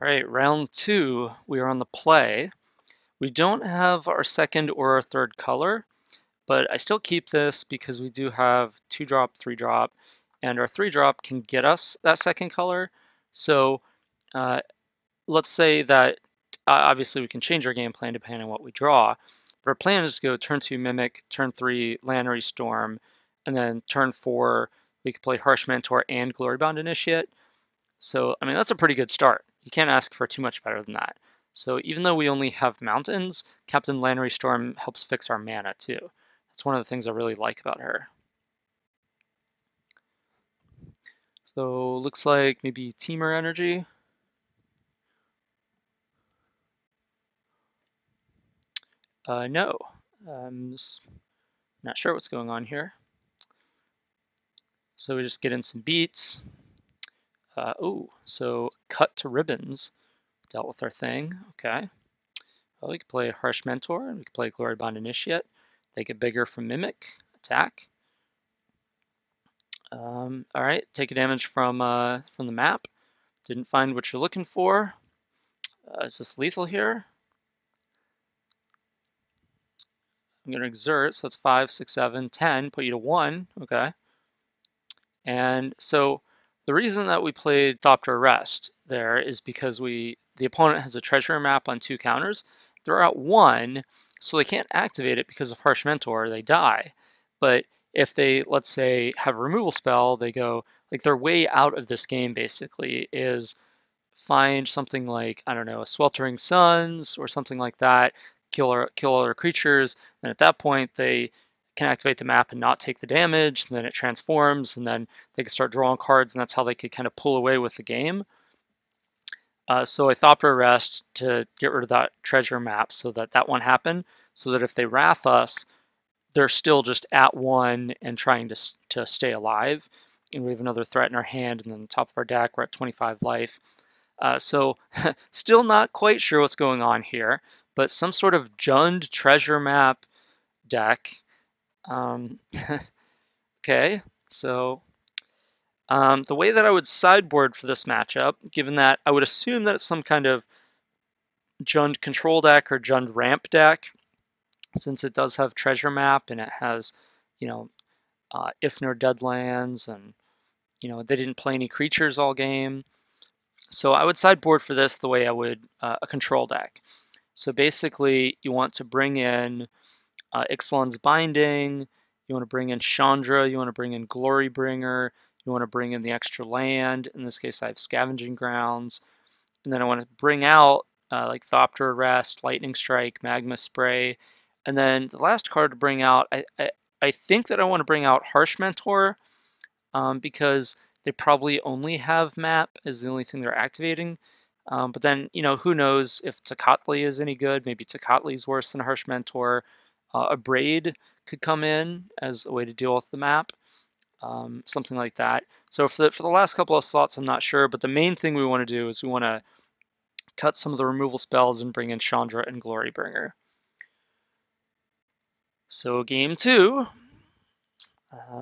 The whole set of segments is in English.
All right, round two, we are on the play. We don't have our second or our third color, but I still keep this because we do have 2-drop, 3-drop, and our 3-drop can get us that second color. So uh, let's say that obviously we can change our game plan depending on what we draw. But our plan is to go turn 2 Mimic, turn 3 Lannery Storm, and then turn 4 we can play Harsh Mentor and Glorybound Initiate. So, I mean, that's a pretty good start. You can't ask for too much better than that. So even though we only have mountains, Captain Lannery Storm helps fix our mana too. That's one of the things I really like about her. So looks like maybe Teamer Energy. No, I'm just not sure what's going on here. So we just get in some beats. So cut to ribbons. Dealt with our thing. Okay. Well, we could play Harsh Mentor, and we could play Glorybound Initiate. They get bigger from Mimic, attack. All right, take a damage from the map. Didn't find what you're looking for. Is this lethal here? I'm gonna exert, so that's 5, 6, 7, 10, put you to 1, okay. And so the reason that we played Thopter Arrest there is because the opponent has a treasure map on 2 counters. They're at 1, so they can't activate it because of Harsh Mentor, they die. But if they, let's say, have a removal spell, they go, like their way out of this game basically is find something like, I don't know, a Sweltering Suns or something like that, kill other creatures, and at that point they can activate the map and not take the damage, and then it transforms, and then they can start drawing cards, and that's how they could kind of pull away with the game. So I thought for Arrest to get rid of that treasure map so that that won't happen, so that if they Wrath us, they're still just at 1 and trying to stay alive. And we have another threat in our hand, and then the top of our deck, we're at 25 life. So still not quite sure what's going on here, but some sort of Jund treasure map deck. Okay, so the way that I would sideboard for this matchup, given that I would assume that it's some kind of Jund control deck or Jund ramp deck, since it does have treasure map and it has, you know, Ifnir Deadlands, and they didn't play any creatures all game. So I would sideboard for this the way I would a control deck. So basically, you want to bring in Ixalan's Binding, you want to bring in Chandra, you want to bring in Glorybringer, you want to bring in the extra land. In this case, I have Scavenging Grounds. And then I want to bring out like Thopter Arrest, Lightning Strike, Magma Spray. And then the last card to bring out, I think that I want to bring out Harsh Mentor because they probably only have map as the only thing they're activating. But then, who knows if Tocatli is any good. Maybe Tocatli is worse than Harsh Mentor. A Braid could come in as a way to deal with the map, something like that. So for the last couple of slots, I'm not sure. But the main thing we want to do is we want to cut some of the removal spells and bring in Chandra and Glorybringer. So game 2,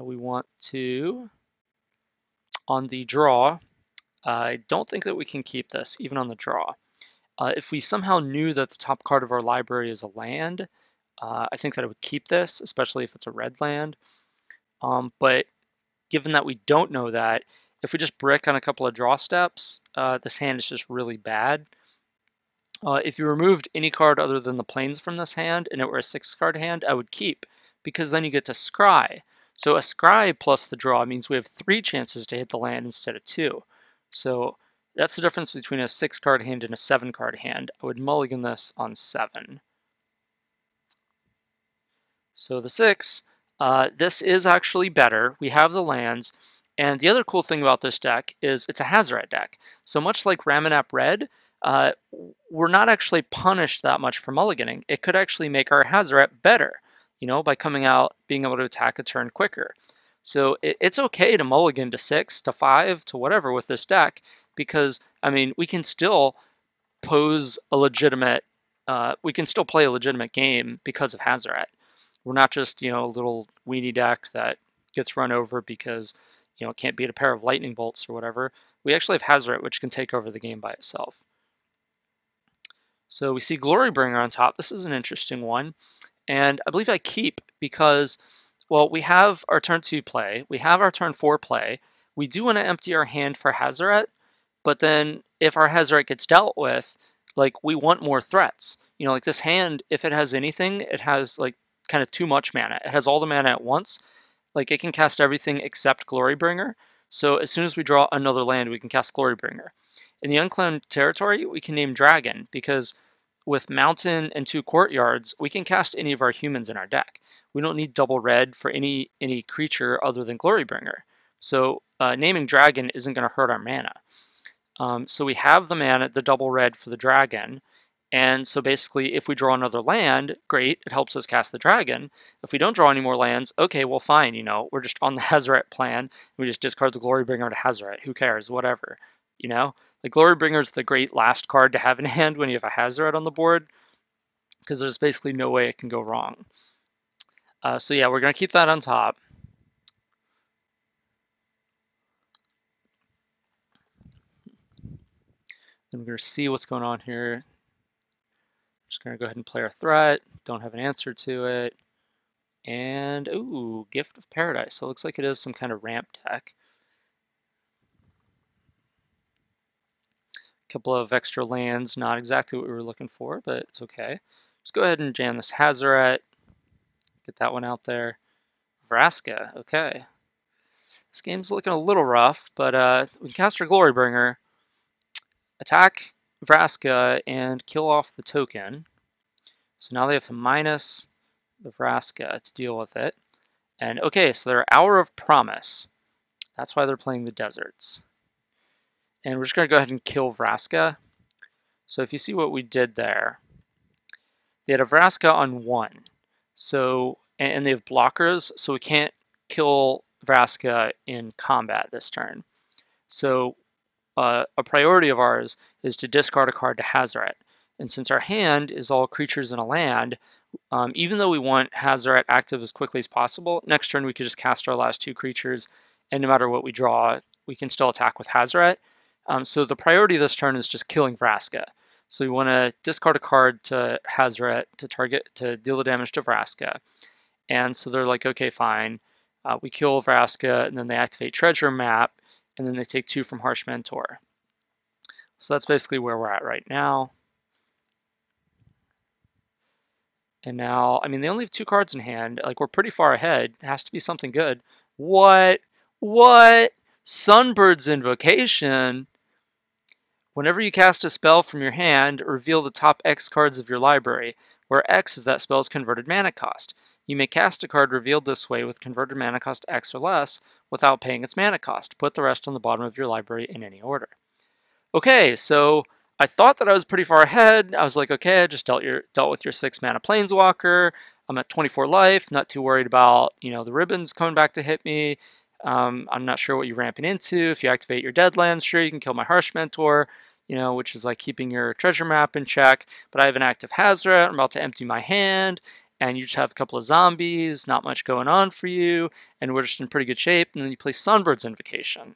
we want to, on the draw, I don't think that we can keep this, even on the draw. If we somehow knew that the top card of our library is a land, I think that I would keep this, especially if it's a red land. But given that we don't know that, if we just brick on a couple of draw steps, this hand is just really bad. If you removed any card other than the plains from this hand and it were a 6-card hand, I would keep, because then you get to scry. So a scry plus the draw means we have 3 chances to hit the land instead of 2. So that's the difference between a 6-card hand and a 7-card hand. I would mulligan this on 7. So the 6, this is actually better. We have the lands. And the other cool thing about this deck is it's a Hazoret deck. So much like Ramanap Red, we're not actually punished that much for mulliganing. It could actually make our Hazoret better, by coming out, being able to attack a turn quicker. So it's okay to mulligan to 6, to 5, to whatever with this deck, because, I mean, we can still pose a legitimate, we can still play a legitimate game because of Hazoret. We're not just, a little weenie deck that gets run over because, it can't beat a pair of lightning bolts or whatever. We actually have Hazoret, which can take over the game by itself. So we see Glorybringer on top. This is an interesting one. And I believe I keep because, well, we have our turn 2 play. We have our turn 4 play. We do want to empty our hand for Hazoret, but then if our Hazoret gets dealt with, like, we want more threats. You know, like this hand, if it has anything, it has like kind of too much mana. It has all the mana at once. Like it can cast everything except Glorybringer. So as soon as we draw another land, we can cast Glorybringer. In the unclaimed territory, we can name Dragon because with Mountain and 2 Courtyards, we can cast any of our humans in our deck. We don't need double red for any creature other than Glorybringer. So naming Dragon isn't going to hurt our mana. So we have the mana, the double red for the Dragon. And so basically, if we draw another land, great, it helps us cast the Dragon. If we don't draw any more lands, okay, well, fine, you know, we're just on the Hazoret plan. We just discard the Glorybringer to Hazoret. Who cares? Whatever, you know? The Glorybringer is the great last card to have in hand when you have a Hazoret on the board, because there's basically no way it can go wrong. So yeah, we're going to keep that on top. Then we're going to see what's going on here. Just going to go ahead and play our threat. Don't have an answer to it. And, ooh, Gift of Paradise. So it looks like it is some kind of ramp deck. A couple of extra lands, not exactly what we were looking for, but it's okay. Let's go ahead and jam this Hazoret. Get that one out there. Vraska, okay. This game's looking a little rough, but we can cast our Glorybringer, attack Vraska, and kill off the token. So now they have to minus the Vraska to deal with it. And okay, so they're Hour of Promise. That's why they're playing the deserts. And we're just going to go ahead and kill Vraska. So if you see what we did there, they had a Vraska on 1. So, and they have blockers, so we can't kill Vraska in combat this turn. So a priority of ours is to discard a card to Hazoret. And since our hand is all creatures in a land, even though we want Hazoret active as quickly as possible, next turn we could just cast our last 2 creatures, and no matter what we draw, we can still attack with Hazoret. So the priority this turn is just killing Vraska. So we want to discard a card to Hazoret to deal the damage to Vraska. And so they're like, okay, fine. We kill Vraska, and then they activate Treasure Map, and then they take 2 from Harsh Mentor. So that's basically where we're at right now. And now, I mean, they only have 2 cards in hand. Like, we're pretty far ahead. It has to be something good. What? What? Jundbirds Invocation? Whenever you cast a spell from your hand, reveal the top X cards of your library, where X is that spell's converted mana cost. You may cast a card revealed this way with converted mana cost X or less without paying its mana cost. Put the rest on the bottom of your library in any order. Okay, so I thought that I was pretty far ahead. I was like, okay, I just dealt with your 6 mana Planeswalker. I'm at 24 life, not too worried about, you know, the ribbons coming back to hit me. I'm not sure what you're ramping into. If you activate your Deadlands, sure, you can kill my Harsh Mentor, you know, which is like keeping your treasure map in check. But I have an active Hazoret. I'm about to empty my hand, and you just have a couple of zombies, not much going on for you, and we're just in pretty good shape. And then you play Jundbirds Invocation.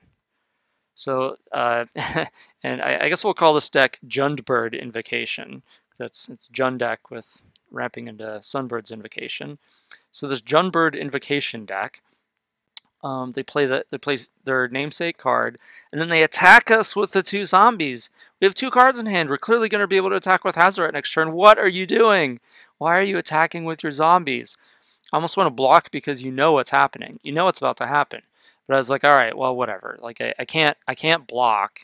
So, and I guess we'll call this deck Jundbird Invocation. It's Jund deck with wrapping into Jundbird's Invocation. So this Jundbird Invocation deck, they play their namesake card, and then they attack us with the 2 zombies. We have 2 cards in hand. We're clearly going to be able to attack with Hazoret next turn. What are you doing? Why are you attacking with your zombies? I almost want to block because you know what's happening. You know what's about to happen. But I was like, all right, well, whatever. Like I can't block.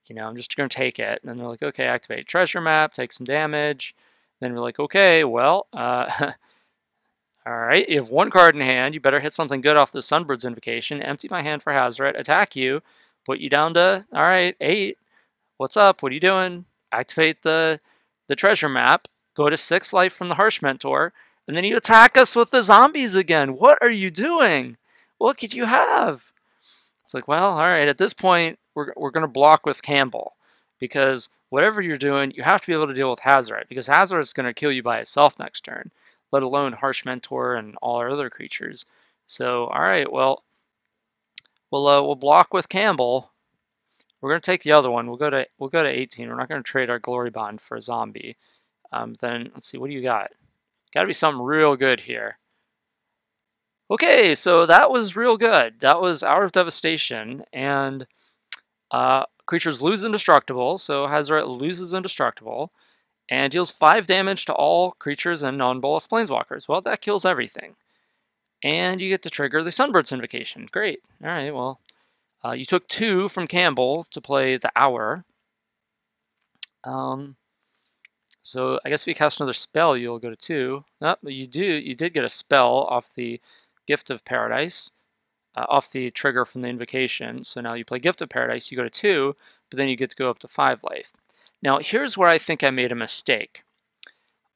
You know, I'm just gonna take it. And then they're like, okay, activate treasure map, take some damage. Then we're like, okay, well, all right, you have 1 card in hand. You better hit something good off the Jundbirds Invocation. Empty my hand for Hazoret, attack you, put you down to, all right, 8. What's up? What are you doing? Activate the treasure map. Go to 6 life from the Harsh Mentor. And then you attack us with the zombies again. What are you doing? What could you have? It's like, well, all right, at this point, we're going to block with Campbell. Because whatever you're doing, you have to be able to deal with Hazoret. Because Hazoret is going to kill you by itself next turn, let alone Harsh Mentor and all our other creatures. So, all right, well, we'll block with Campbell. We're gonna take the other one. We'll go to 18. We're not gonna trade our glory bond for a zombie. Then let's see, what do you got? Got to be something real good here. Okay, so that was real good. That was Hour of Devastation, and creatures lose indestructible. So Hazoret loses indestructible and deals 5 damage to all creatures and non-bolus planeswalkers. Well, that kills everything. And you get to trigger the Sunbird's Invocation. Great. All right, well, you took 2 from Campbell to play the Hour. So I guess if you cast another spell, you'll go to 2. No, but you did get a spell off the Gift of Paradise, off the trigger from the Invocation. So now you play Gift of Paradise, you go to 2, but then you get to go up to 5 life. Now here's where I think I made a mistake.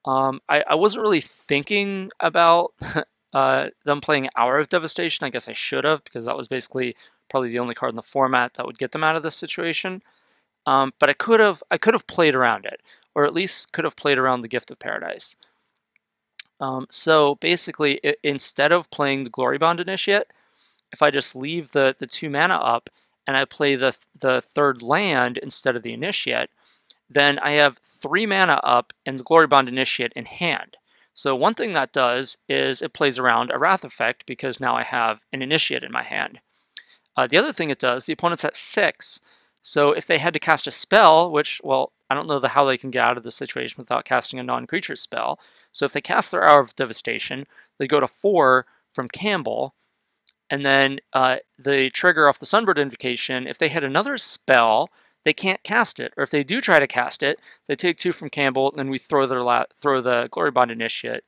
I wasn't really thinking about them playing Hour of Devastation. I guess I should have, because that was basically probably the only card in the format that would get them out of this situation. But I could have played around it, or at least could have played around the Gift of Paradise. So basically, instead of playing the Glory Bond Initiate, if I just leave the 2 mana up and I play the 3rd land instead of the Initiate, then I have 3 mana up and the Glory Bond Initiate in hand. So one thing that does is it plays around a Wrath effect, because now I have an Initiate in my hand. The other thing it does, the opponent's at 6. So if they had to cast a spell, which, well, I don't know how they can get out of this situation without casting a non-creature spell. So if they cast their Hour of Devastation, they go to 4 from Campbell, and then the trigger off the Sunbird Invocation, if they had another spell, they can't cast it. Or if they do try to cast it, they take 2 from Campbell, and then we throw the Glory Bond Initiate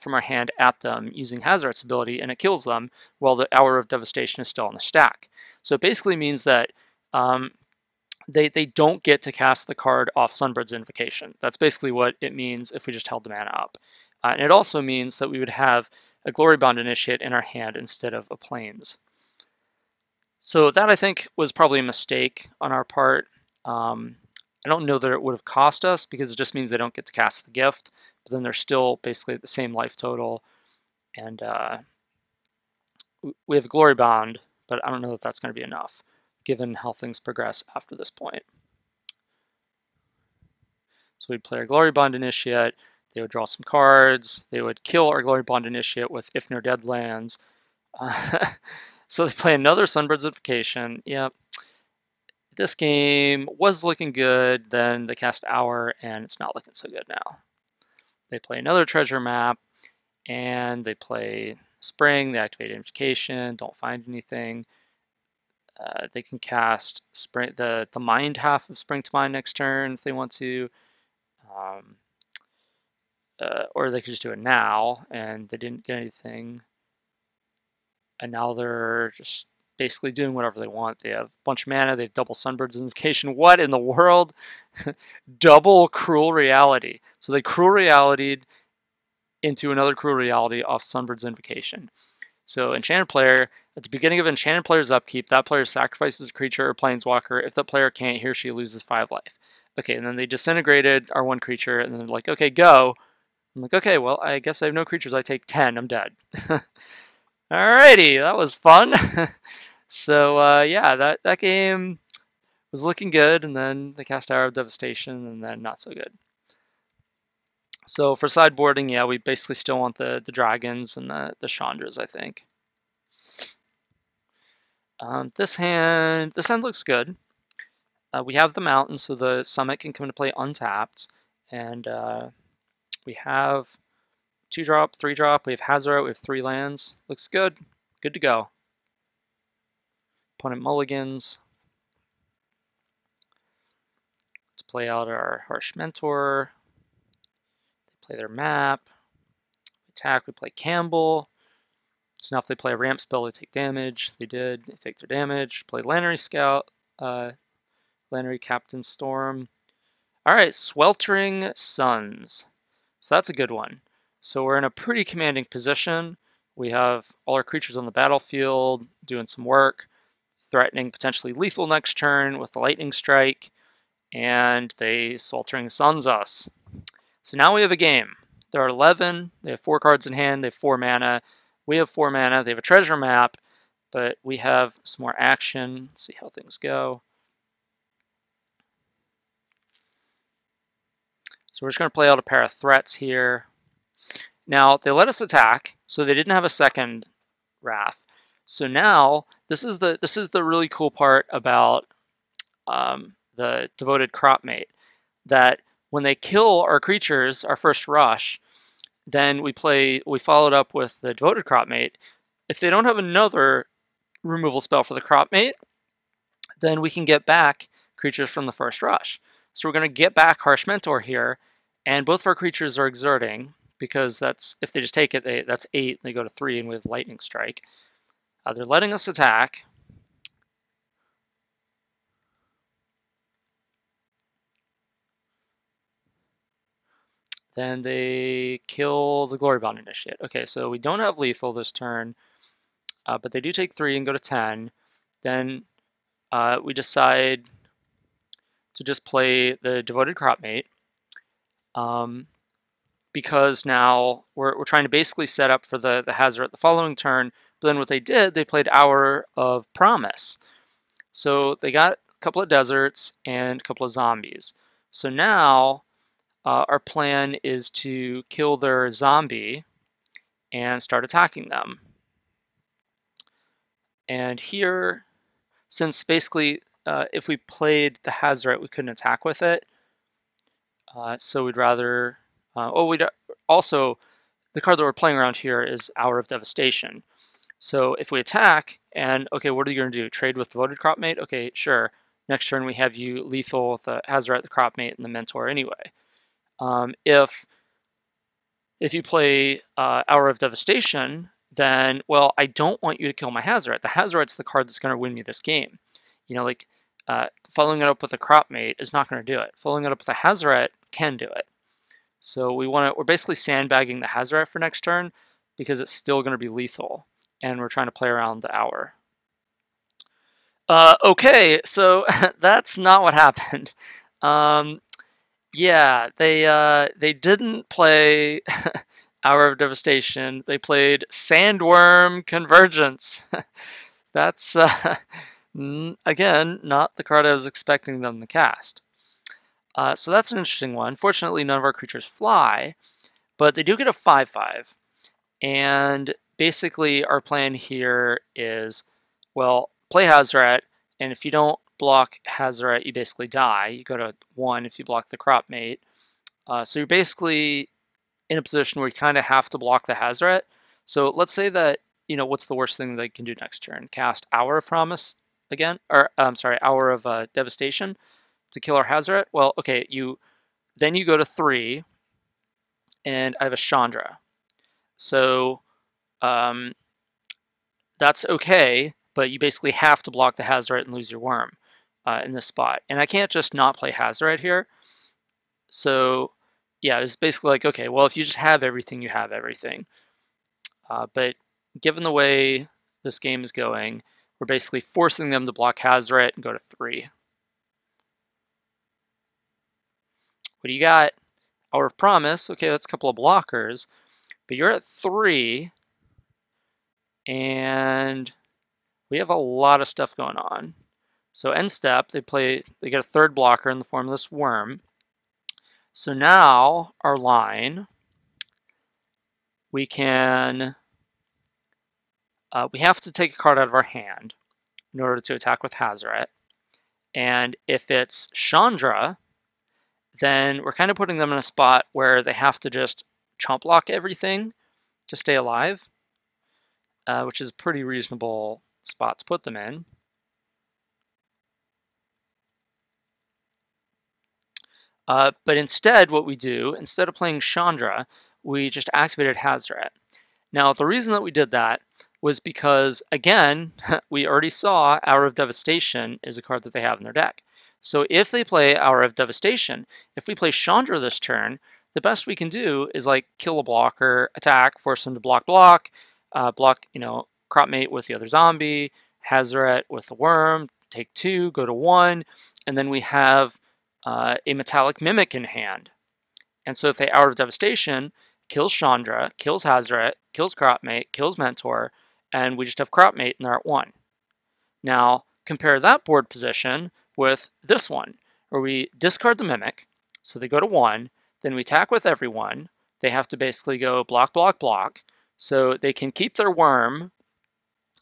from our hand at them using Hazoret's ability, and it kills them while the Hour of Devastation is still on the stack. So it basically means that they don't get to cast the card off Sunbird's Invocation. That's basically what it means if we just held the mana up. And it also means that we would have a Glory Bond Initiate in our hand instead of a Plains. So that, I think, was probably a mistake on our part. I don't know that it would have cost us, because it just means they don't get to cast the gift, but then they're still basically at the same life total. And we have a Glory Bond, but I don't know that that's going to be enough, given how things progress after this point. So we'd play our Glory Bond Initiate, they would draw some cards, they would kill our Glory Bond Initiate with If No Dead lands. So they play another Sunbird's Invocation. Yep. This game was looking good, then they cast Hour, and it's not looking so good now. They play another treasure map, and they play Spring, they activate Invocation, don't find anything. They can cast Spring, the mind half of Spring to Mind next turn if they want to. Or they could just do it now, and they didn't get anything. And now they're just basically doing whatever they want. They have a bunch of mana, they have double Sunbird's Invocation. What in the world? Double Cruel Reality. So they Cruel Reality'd into another Cruel Reality off Sunbird's Invocation. So Enchanted Player, at the beginning of Enchanted Player's upkeep, that player sacrifices a creature or planeswalker. If that player can't, he or she loses 5 life. Okay, and then they disintegrated our 1 creature, and then they're like, okay, go. I'm like, okay, well, I guess I have no creatures. I take 10. I'm dead. Alrighty, that was fun. So, yeah, that game was looking good, and then they cast Hour of Devastation, and then not so good. So for sideboarding, yeah, we basically still want the dragons and the Chandras, I think. This hand looks good. We have the mountain, so the summit can come into play untapped, and we have 2-drop, 3-drop. We have Hazoret. We have 3 lands. Looks good. Good to go. Opponent mulligans. Let's play out our Harsh Mentor. They play their map. We attack. We play Campbell. So now if they play a ramp spell, they take damage. They did. They take their damage. Play Lannery Scout. Lannery Captain Storm. All right, Sweltering Suns. So that's a good one. So we're in a pretty commanding position. We have all our creatures on the battlefield doing some work, threatening potentially lethal next turn with the Lightning Strike, and they Sweltering Suns us. So now we have a game. There are 11. They have 4 cards in hand. They have 4 mana. We have 4 mana. They have a treasure map, but we have some more action. Let's see how things go. So we're just going to play out a pair of threats here. Now, they let us attack, so they didn't have a second Wrath. So now, this is the really cool part about the Devoted Cropmate, that when they kill our creatures, our first rush, then we follow it up with the Devoted Cropmate. If they don't have another removal spell for the Cropmate, then we can get back creatures from the first rush. So we're going to get back Harsh Mentor here, and both of our creatures are exerting, because that's, if they just take it, that's 8, they go to 3, and we have Lightning Strike. They're letting us attack. Then they kill the Glorybound Initiate. Okay, so we don't have lethal this turn, but they do take 3 and go to 10. Then we decide to just play the Devoted Cropmate, because now we're trying to basically set up for the Hazoret the following turn. But then what they did, they played Hour of Promise. So they got a couple of deserts and a couple of zombies. So now our plan is to kill their zombie and start attacking them. And here, since basically if we played the Hazoret, we couldn't attack with it. So we'd rather... we'd also, the card that we're playing around here is Hour of Devastation. So if we attack, and okay, what are you going to do? Trade with Devoted Cropmate? Okay, sure. Next turn we have you lethal with the Hazoret, the Cropmate, and the Mentor anyway. If you play Hour of Devastation, then, well, I don't want you to kill my Hazoret. The Hazoret's the card that's going to win me this game. You know, like, following it up with a Cropmate is not going to do it. Following it up with a Hazoret can do it. So we're basically sandbagging the Hazoret for next turn, because it's still going to be lethal, and we're trying to play around the Hour. Okay, so that's not what happened. Yeah, they didn't play Hour of Devastation. They played Sandworm Convergence. That's again not the card I was expecting them to cast. So that's an interesting one. Fortunately, none of our creatures fly, but they do get a 5/5. And basically, our plan here is, well, play Hazoret, and if you don't block Hazoret, you basically die. You go to 1 if you block the Cropmate. So you're basically in a position where you kind of have to block the Hazoret. So let's say that, what's the worst thing they can do next turn? Cast Hour of Promise again? Or, I'm sorry, Hour of Devastation to kill our Hazoret? Well, okay, then you go to 3, and I have a Chandra. So that's okay, but you basically have to block the Hazoret and lose your Worm in this spot. And I can't just not play Hazoret here. So yeah, it's basically like, okay, well, if you just have everything, you have everything. But given the way this game is going, we're basically forcing them to block Hazoret and go to 3. What do you got? Hour of Promise. Okay, that's a couple of blockers. But you're at 3, and we have a lot of stuff going on. So end step, they get a third blocker in the form of this Worm. So now our line, we can, we have to take a card out of our hand in order to attack with Hazoret. And if it's Chandra, then we're kind of putting them in a spot where they have to just chump block everything to stay alive, which is a pretty reasonable spot to put them in. But instead, what we do, instead of playing Chandra, we just activated Hazoret. Now, the reason that we did that was because, again, we already saw Hour of Devastation is a card that they have in their deck. So if they play Hour of Devastation, if we play Chandra this turn, the best we can do is like kill a blocker, attack, force them to block, block, Cropmate with the other zombie, Hazoret with the Worm, take 2, go to 1, and then we have a Metallic Mimic in hand. And so if they Hour of Devastation, kills Chandra, kills Hazoret, kills Cropmate, kills Mentor, and we just have Cropmate and they're at 1. Now, compare that board position with this one, where we discard the Mimic, so they go to 1, Then we attack with everyone. They have to basically go block, block, block. So they can keep their worm,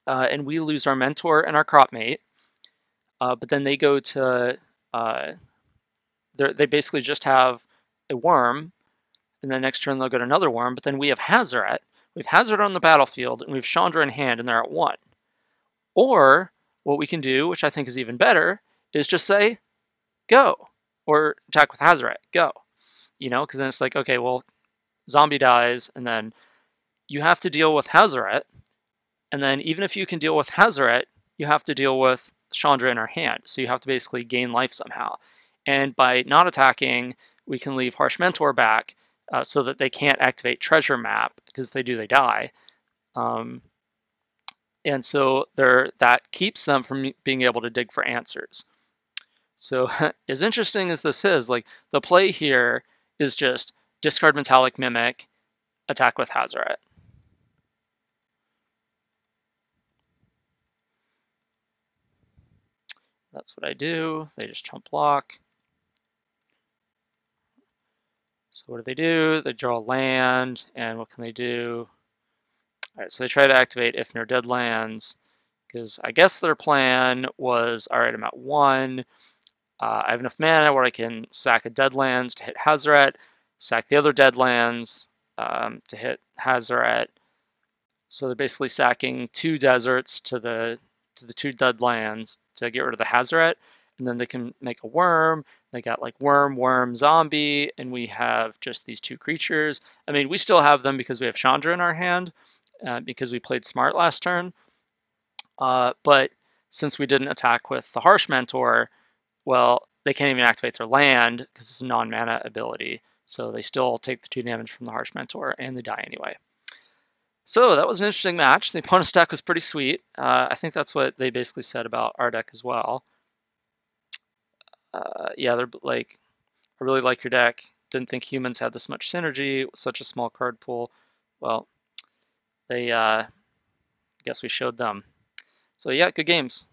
and we lose our mentor and our crop mate. But then they go to, they basically just have a worm, and then next turn they'll get another worm. But then we have Hazoret. We have Hazoret on the battlefield, and we have Chandra in hand, and they're at 1. Or what we can do, which I think is even better, is just say, go. Or attack with Hazoret, go. Because then it's like, okay, well, zombie dies, and then you have to deal with Hazoret. And then even if you can deal with Hazoret, you have to deal with Chandra in her hand. So you have to basically gain life somehow. And by not attacking, we can leave Harsh Mentor back so that they can't activate Treasure Map, because if they do, they die. And so that keeps them from being able to dig for answers. So as interesting as this is, like the play here is just discard Metallic Mimic, attack with Hazoret. That's what I do. They just chump block. So what do? They draw land, and what can they do? All right, so they try to activate if near dead lands, because I guess their plan was, all right, I'm at 1. I have enough mana where I can sack a Deadlands to hit Hazoret, sack the other Deadlands to hit Hazoret. So they're basically sacking 2 deserts to the 2 Deadlands to get rid of the Hazoret, and then they can make a worm. They got like worm, worm, zombie, and we have just these 2 creatures. I mean, we still have them because we have Chandra in our hand, because we played smart last turn. But since we didn't attack with the Harsh Mentor, well, they can't even activate their land because it's a non-mana ability. So they still take the 2 damage from the Harsh Mentor, and they die anyway. So that was an interesting match. The opponent's deck was pretty sweet. I think that's what they basically said about our deck as well. Yeah, they're like, I really like your deck. Didn't think humans had this much synergy with such a small card pool. Well, they guess we showed them. So yeah, good games.